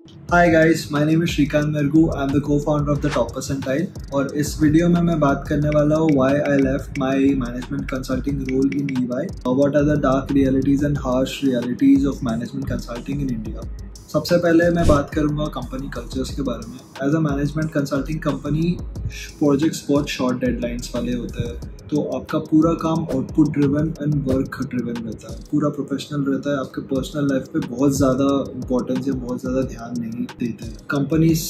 Hi guys, my name is Shrikant Mergu. I am the co-founder of the top percentile और इस video में मैं बात करने वाला हूँ why I left my management consulting role in EY, what are the dark realities and harsh realities of management consulting in India. सबसे पहले मैं बात करूंगा कंपनी कल्चर्स के बारे में। As a management consulting company, projects बहुत शॉर्ट डेडलाइंस वाले होते हैं, तो आपका पूरा काम output driven and work driven रहता है, पूरा प्रोफेशनल रहता है। आपके पर्सनल लाइफ पे बहुत ज़्यादा इंपॉर्टेंस या बहुत ज़्यादा ध्यान नहीं देते हैं। कंपनीज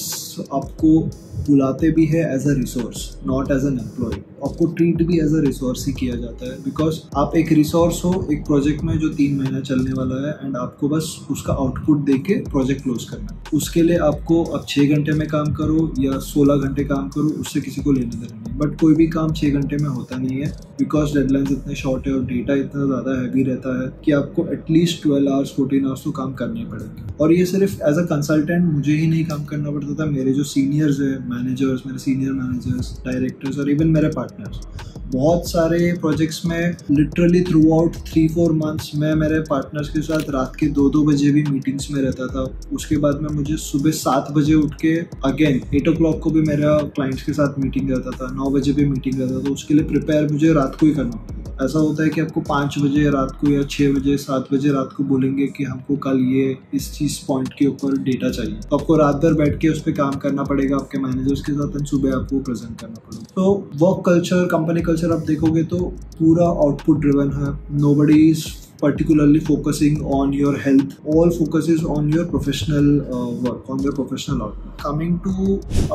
आपको बुलाते भी है as a resource, not as an employee. आपको ट्रीट भी एज अ रिसोर्स ही किया जाता है, बिकॉज आप एक रिसोर्स हो एक प्रोजेक्ट में जो 3 महीना चलने वाला है, एंड आपको बस उसका आउटपुट दे के प्रोजेक्ट क्लोज करना है। उसके लिए आपको अब 6 घंटे में काम करो या 16 घंटे काम करो, उससे किसी को लेने देना नहीं। बट कोई भी काम 6 घंटे में होता नहीं है, बिकॉज डेडलाइंस इतने शॉर्ट है और डेटा इतना ज़्यादा हैवी रहता है कि आपको एटलीस्ट 12 आवर्स 14 आवर्स तो काम करने ही पड़ेंगे। और ये सिर्फ एज अ कंसल्टेंट मुझे ही नहीं काम करना पड़ता था, मेरे जो सीनियर्स है, मैनेजर्स, मेरे सीनियर मैनेजर्स, डायरेक्टर्स और इवन मेरे पार्टनर्स, बहुत सारे प्रोजेक्ट्स में लिटरली थ्रू आउट 3-4 मंथ्स मैं मेरे पार्टनर्स के साथ रात के 2-2 बजे भी मीटिंग्स में रहता था। उसके बाद में मुझे सुबह 7 बजे उठ के अगेन 8 o'clock को भी मेरा क्लाइंट्स के साथ मीटिंग रहता था, 9 बजे भी मीटिंग रहता था। तो उसके लिए प्रिपेयर मुझे रात को ही करना पड़ता। ऐसा होता है कि आपको 5 बजे रात को या 6 बजे 7 बजे रात को बोलेंगे कि हमको कल ये इस चीज़ पॉइंट के ऊपर डेटा चाहिए, तो आपको रात भर बैठ के उस पर काम करना पड़ेगा आपके मैनेजर्स के साथ, एंड सुबह आपको प्रेजेंट करना पड़ेगा। तो वर्क कल्चर, कंपनी कल्चर आप देखोगे तो पूरा आउटपुट ड्रिवन है। Nobody is particularly focusing on your health, all focuses on your professional work, on your professional output. Coming to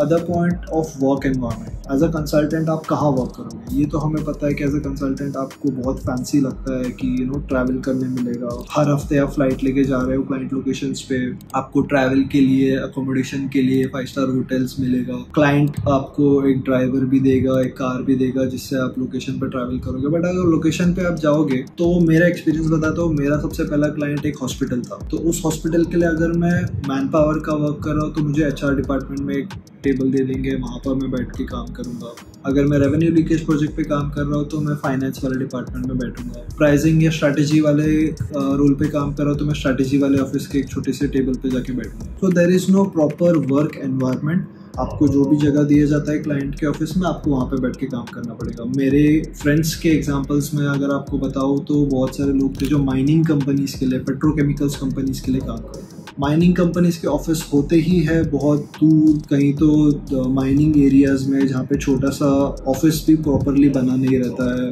other point of work environment, as a consultant आप कहाँ work करोगे? ये तो हमें पता है कि एज अ कंसल्टेंट आपको बहुत फैंसी लगता है कि ट्रैवल करने मिलेगा, हर हफ्ते आप फ्लाइट लेके जा रहे हो क्लाइंट लोकेशंस पे, आपको ट्रैवल के लिए, अकोमोडेशन के लिए 5 स्टार होटल्स मिलेगा, क्लाइंट आपको एक ड्राइवर भी देगा, एक कार भी देगा जिससे आप लोकेशन पर ट्रैवल करोगे। बट अगर लोकेशन पे आप जाओगे तो मेरा एक्सपीरियंस बताता हूँ, मेरा सबसे पहला क्लाइंट एक हॉस्पिटल था। तो उस हॉस्पिटल के लिए अगर मैं मैन पावर का वर्क कर रहा हूँ तो मुझे HR डिपार्टमेंट में एक टेबल दे देंगे, वहाँ पर मैं बैठ के काम करूँगा। अगर मैं रेवेन्यू लीकेज प्रोजेक्ट पे काम कर रहा हूँ तो मैं फाइनेंस वाले डिपार्टमेंट में बैठूंगा। प्राइसिंग या स्ट्रैटेजी वाले रोल पे काम कर रहा हूँ तो मैं स्ट्रैटेजी वाले ऑफिस के एक छोटे से टेबल पे जाके बैठूंगा। तो there is no proper work environment. आपको जो भी जगह दिया जाता है क्लाइंट के ऑफिस में, आपको वहाँ पे बैठ के काम करना पड़ेगा। मेरे फ्रेंड्स के एग्जांपल्स में अगर आपको बताऊँ तो बहुत सारे लोग थे जो माइनिंग कंपनीज के लिए, पेट्रोकेमिकल्स कंपनीज के लिए काम करते हैं। माइनिंग कंपनीज के ऑफिस होते ही है बहुत दूर, कहीं तो माइनिंग एरियाज में जहाँ पे छोटा सा ऑफिस भी प्रॉपरली बना नहीं रहता है,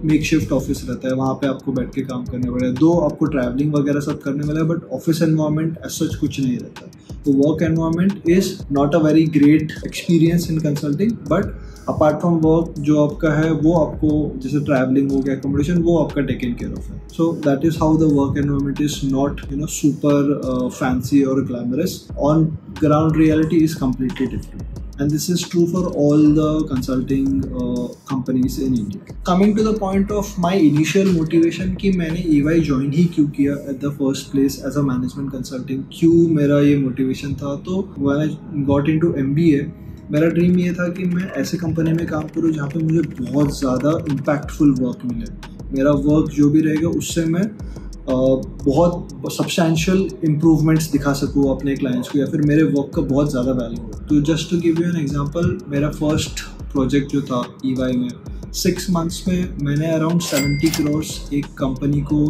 मेक शिफ्ट ऑफिस रहता है, वहाँ पे आपको बैठ के काम करने पड़ेगा। दो आपको ट्रैवलिंग वगैरह सब करने वाला है, but office environment as such कुछ नहीं रहता है। तो work environment is not a very great experience in consulting, but apart from work जो आपका है वो आपको, जैसे ट्रैवलिंग हो गया, एकोमोडेशन, वो आपका टेकन केयर ऑफ है। So that is how the work environment is not super fancy or glamorous. On ground reality is completely different, and this is true for all the consulting companies in India. Coming to the point of my initial motivation कि मैंने EY join ही क्यों किया at the first place as a management consulting, क्यों मेरा ये motivation था, तो when I got into MBA मेरा ड्रीम ये था कि मैं ऐसे कंपनी में काम करूँ जहाँ पे मुझे बहुत ज़्यादा इम्पैक्टफुल वर्क मिले। मेरा वर्क जो भी रहेगा उससे मैं बहुत सब्सटैंशियल इम्प्रूवमेंट्स दिखा सकूँ अपने क्लाइंट्स को, या फिर मेरे वर्क का बहुत ज़्यादा वैल्यू हो। तो just to give you an example, मेरा फर्स्ट प्रोजेक्ट जो था EY में 6 मंथ्स में मैंने अराउंड 70 करोड़ एक कंपनी को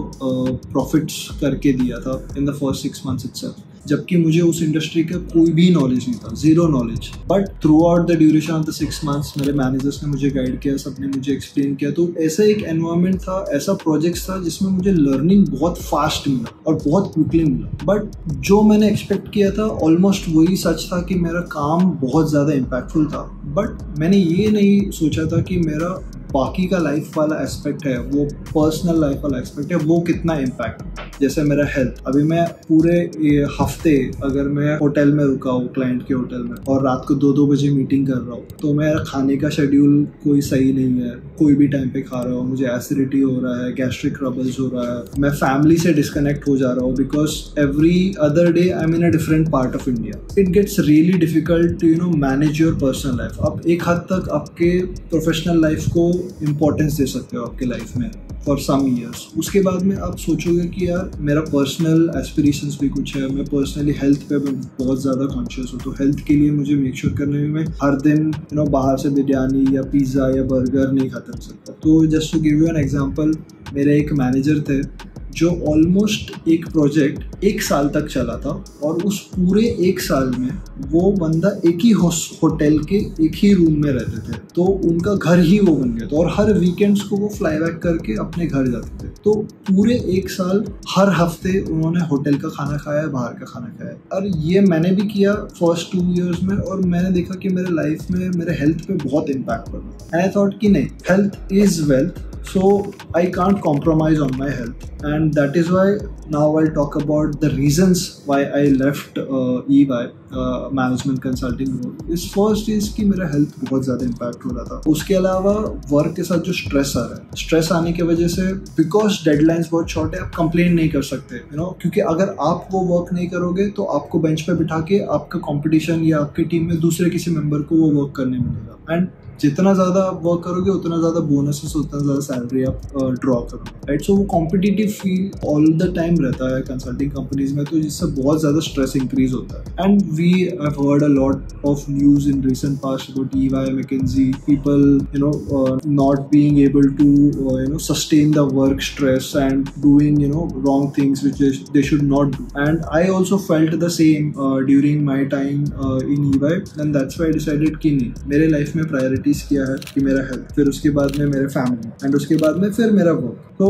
प्रॉफिट्स करके दिया था in the first 6 months itself, जबकि मुझे उस इंडस्ट्री का कोई भी नॉलेज नहीं था, zero knowledge. But through out the duration of the 6 months मेरे मैनेजर्स ने मुझे गाइड किया, सबने मुझे एक्सप्लेन किया। तो ऐसा एक एनवायरनमेंट था, ऐसा प्रोजेक्ट था जिसमें मुझे लर्निंग बहुत फास्ट मिला और बहुत क्विकली मिला। बट जो मैंने एक्सपेक्ट किया था ऑलमोस्ट वही सच था कि मेरा काम बहुत ज़्यादा इम्पैक्टफुल था, बट मैंने ये नहीं सोचा था कि मेरा बाकी का लाइफ वाला एस्पेक्ट है, वो पर्सनल लाइफ वाला एस्पेक्ट है, वो कितना इम्पैक्ट। जैसे मेरा हेल्थ, अभी मैं पूरे हफ्ते अगर मैं होटल में रुका हूँ, क्लाइंट के होटल में, और रात को 2-2 बजे मीटिंग कर रहा हूँ, तो मेरा खाने का शेड्यूल कोई सही नहीं है, कोई भी टाइम पे खा रहा हूँ, मुझे एसिडिटी हो रहा है, गैस्ट्रिक ट्रबल्स हो रहा है, मैं फैमिली से डिस्कनेक्ट हो जा रहा हूँ, because every other day I am in a different part of India. It gets really difficult to manage your personal life. आप एक हद तक आपके प्रोफेशनल लाइफ को इम्पोर्टेंस दे सकते हो आपके लाइफ में फॉर सम ईयर्स। उसके बाद में आप सोचोगे कि यार मेरा पर्सनल एस्पिरेशंस भी कुछ है, मैं पर्सनली हेल्थ पे बहुत ज़्यादा कॉन्शियस हूँ, तो हेल्थ के लिए मुझे मेक श्योर करने में मैं हर दिन बाहर से बिरयानी या पिज़्ज़ा या बर्गर नहीं खाता रह सकता। तो just to give you an example, मेरे एक मैनेजर थे जो ऑलमोस्ट एक प्रोजेक्ट 1 साल तक चला था, और उस पूरे 1 साल में वो बंदा एक ही होटल के एक ही रूम में रहते थे, तो उनका घर ही वो बन गया था, और हर वीकेंड्स को वो फ्लाई बैक करके अपने घर जाते थे। तो पूरे 1 साल हर हफ्ते उन्होंने होटल का खाना खाया, बाहर का खाना खाया। और ये मैंने भी किया फर्स्ट 2 ईयर्स में, और मैंने देखा कि मेरे लाइफ में मेरे हेल्थ पे बहुत इम्पैक्ट पड़ा। एंड आई थॉट कि नहीं, health is wealth, so I can't compromise on my health, and that is why now I'll talk about the reasons why I left EY management consulting role. इस first is कि मेरा health बहुत ज़्यादा impact हो रहा था। उसके अलावा work के साथ जो stress आ रहा है, stress आने की वजह से because deadlines बहुत short है, आप complain नहीं कर सकते, क्योंकि अगर आप वो work नहीं करोगे तो आपको bench पे बिठा के आपका competition या आपकी टीम में दूसरे किसी member को वो work करने मिलेगा, and जितना ज़्यादा आप वर्क करोगे उतना ज़्यादा बोनसेस, उतना ज़्यादा सैलरी आप ड्रॉ करोगे, राइट। सो वो competitive feel all the time रहता है कंसल्टिंग कंपनीज में, तो जिससे बहुत ज़्यादा स्ट्रेस इंक्रीज होता है। And we have heard a lot of news in recent past about EY, McKinsey, people not being able to sustain the work stress and doing wrong things which they should not do. And I also felt the same during my time in EY, and that's why I decided कि नहीं, मेरे life में priority किया है कि मेरा health, फिर उसके बाद में मेरे फैमिली, एंड उसके बाद में फिर मेरा वर्क। तो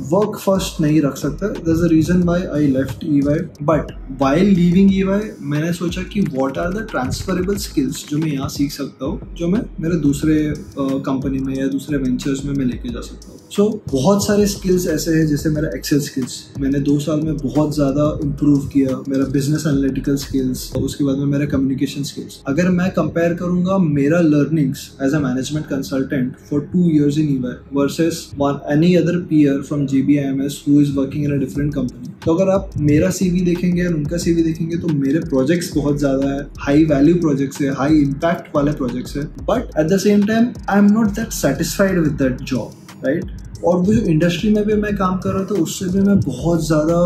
वर्क फर्स्ट नहीं रख सकता। That's the reason why I left EY। But while leaving EY मैंने सोचा कि what are the transferable skills जो मैं यहाँ सीख सकता हूँ, जो मैं मेरे दूसरे कंपनी में या दूसरे वेंचर्स में मैं लेके जा सकता हूँ। सो बहुत सारे स्किल्स ऐसे हैं, जैसे मेरा एक्सेल स्किल्स, मैंने 2 साल में बहुत ज़्यादा इम्प्रूव किया, मेरा बिजनेस एनालिटिकल स्किल्स, उसके बाद में मेरा कम्युनिकेशन स्किल्स। अगर मैं कंपेयर करूंगा मेरा learnings as a management consultant for 2 years in EY versus any other peer from GBIMS who is working in a different company, तो अगर आप मेरा CV देखेंगे और उनका CV देखेंगे तो मेरे प्रोजेक्ट्स बहुत ज़्यादा है, हाई वैल्यू प्रोजेक्ट्स है, हाई इम्पैक्ट वाले प्रोजेक्ट्स है, but at the same time I am not that satisfied with that job, right. और वो जो इंडस्ट्री में भी मैं काम कर रहा था उससे भी मैं बहुत ज़्यादा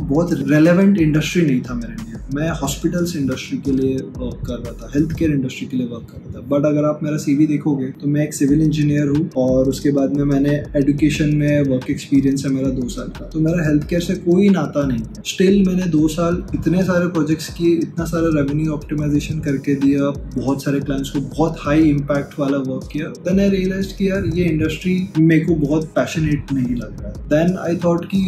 बहुत रेलेवेंट इंडस्ट्री नहीं था मेरे लिए। मैं हॉस्पिटल्स इंडस्ट्री के लिए वर्क कर रहा था, हेल्थ केयर इंडस्ट्री के लिए वर्क कर रहा था। बट अगर आप मेरा CV देखोगे तो मैं एक सिविल इंजीनियर हूँ, और उसके बाद में मैंने एजुकेशन में वर्क एक्सपीरियंस है मेरा 2 साल का, तो मेरा हेल्थ केयर से कोई नाता नहीं है। स्टिल मैंने 2 साल इतने सारे प्रोजेक्ट्स किए, इतना सारा रेवेन्यू ऑप्टिमाइजेशन करके दिया, बहुत सारे क्लाइंट्स को बहुत हाई इम्पैक्ट वाला वर्क किया। देन आई रियलाइज्ड कि यार ये इंडस्ट्री मेरे को बहुत पैशनेट नहीं लग रहा है। देन आई थॉट कि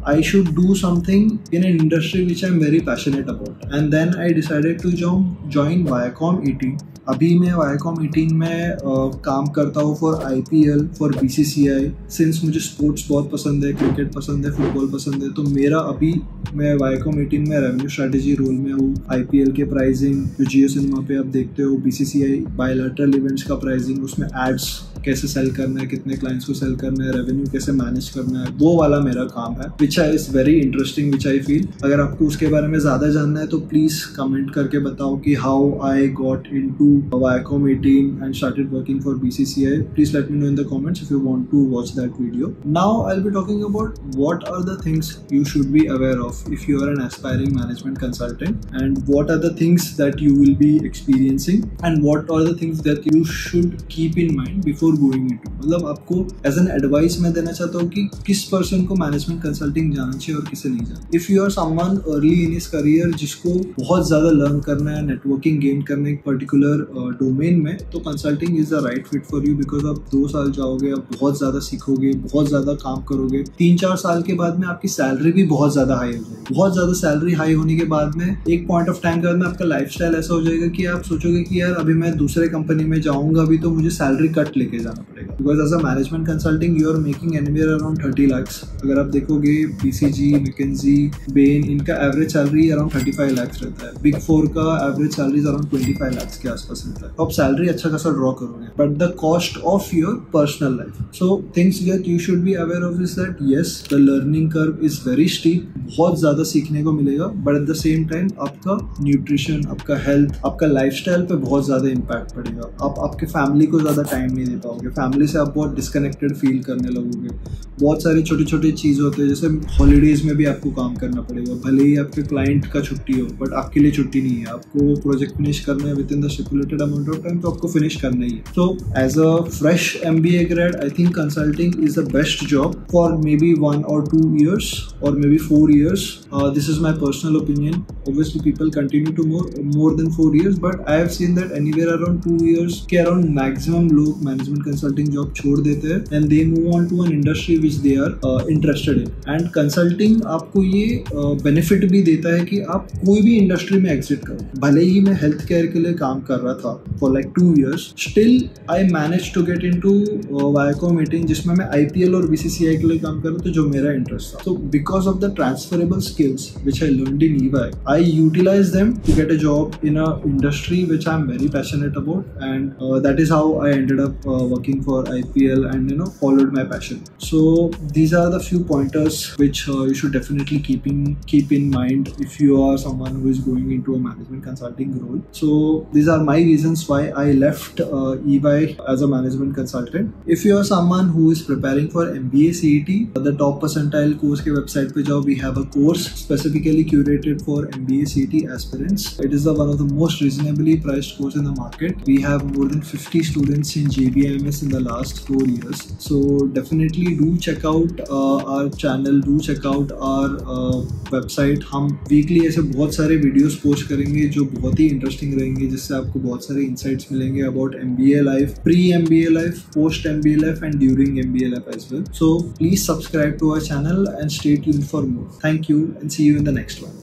I should do something in an industry which I am very passionate about, and then I decided to join Viacom 18। अभी मैं Viacom 18 में काम करता हूँ for IPL, for BCCI। Since मुझे स्पोर्ट्स बहुत पसंद है, क्रिकेट पसंद है, फुटबॉल पसंद है, तो मेरा अभी मैं Viacom 18 में रेवेन्यू स्ट्रेटेजी रोल में हूँ। IPL के प्राइसिंग जो जियो सिनेमा पे आप देखते हो, BCCI बायलैटरल इवेंट्स का प्राइसिंग, उसमें एड्स कैसे सेल करना है, कितने क्लाइंट्स को सेल करना है, रेवेन्यू कैसे मैनेज करना है, वो वाला मेरा काम है, which is very interesting, which I feel. अगर आपको उसके बारे में ज़्यादा जानना है तो प्लीज़ कमेंट करके बताओ कि how I got into Viacom 18 and started working for BCCI. Please let me know in the comments if you want to watch that video. Now I'll be talking about what are the things you should be aware of if you are an aspiring management consultant, and what are the things that you will be experiencing, and what are the things that you should keep in mind before going into. मतलब आपको as an advice मैं देना चाहता हूँ कि किस person को management consulting जाना चाहिए और किसे नहीं जाना। If you are someone early in his career जिसको बहुत ज़्यादा learn करना है, networking gain करना है एक particular डोमेन में, तो consulting is the right fit for you, because आप 2 साल जाओगे, आप बहुत ज्यादा सीखोगे, बहुत ज्यादा काम करोगे। 3-4 साल के बाद में आपकी सैलरी भी बहुत ज्यादा हाई हो जाएगी। बहुत ज्यादा सैलरी हाई होने के बाद में एक पॉइंट ऑफ टाइम के बाद में आपका लाइफस्टाइल ऐसा हो जाएगा कि आप सोचोगे कि यार अभी मैं दूसरे कंपनी में जाऊंगा भी तो मुझे सैलरी कट लेके जाना पड़ेगा, because as a management consulting you are making anywhere around 30 lakhs। अगर आप देखोगे BCG, McKinsey, Bain, इनका एवरेज सैलरी अराउंड 35 lakhs रहता है। बिग 4 का एवरेज सैलरी अराउंड 25 lakhs के आसपास रहता है। आप सैलरी अच्छा खासा ड्रॉ करोगे, but the cost of your personal life. So things that you should be aware of is that yes, the learning curve is very steep, बहुत ज्यादा सीखने को मिलेगा, but at the same time आपका nutrition, आपका health, आपका lifestyle पे बहुत ज्यादा इम्पैक्ट पड़ेगा। आप आपके फैमिली को ज्यादा टाइम नहीं दे पाओगे, फैमिली से आप बहुत डिस्कनेक्टेड फील करने लगोगे। बहुत सारी छोटी छोटी चीज़ होते हैं, जैसे हॉलीडेज़ में भी आपको काम करना पड़ेगा, भले ही आपके क्लाइंट का छुट्टी हो, बट आपके लिए छुट्टी नहीं है, आपको प्रोजेक्ट फिनिश करना है within the stipulated amount of time, तो आपको फिनिश करना ही है। तो as a fresh MBA grad, I think consulting is the best job for maybe 1 or 2 years or maybe 4 years. This is my personal opinion. Obviously people continue to more than 4 years, but I have seen that anywhere around 2 years के around maximum लोग management consulting job छोड़ देते हैं and they move on to an industry which they are interested in. And consulting आपको ये benefit भी देता है कि आप कोई भी इंडस्ट्री में एग्जिट करो। भले ही मैं हेल्थ केयर के लिए काम कर रहा था for like 2 years, still I manage to get into Viacom meeting, जिसमें मैं IPL और BCCI के लिए काम कर रहा था, जो मेरा इंटरेस्ट था। So because of the transferable skills which I learned in EY, I utilized them to get a job in a industry which I'm very passionate about, and that is how I ended up working for IPL and followed my passion. So these are the few pointers which you should definitely keep in mind if you are someone who is going into a management consulting role. So these are my reasons why I left EY as a management consultant. If you are someone who is preparing for MBA CET, the top percentile course के website पे जाओ, we have a course specifically curated for MBA CET aspirants. It is one of the most reasonably priced course in the market. We have more than 50 students in JBMS in the last 4 years. So definitely do check out our channel, do check out our website. हम weekly ऐसे बहुत सारे videos post करेंगे जो बहुत ही interesting रहेंगे, जिससे आपको बहुत सारे insights मिलेंगे about MBA life, pre-MBA life, post-MBA life and during MBA life as well. So please subscribe to our channel and stay tuned for more. Thank you and see you in the next one.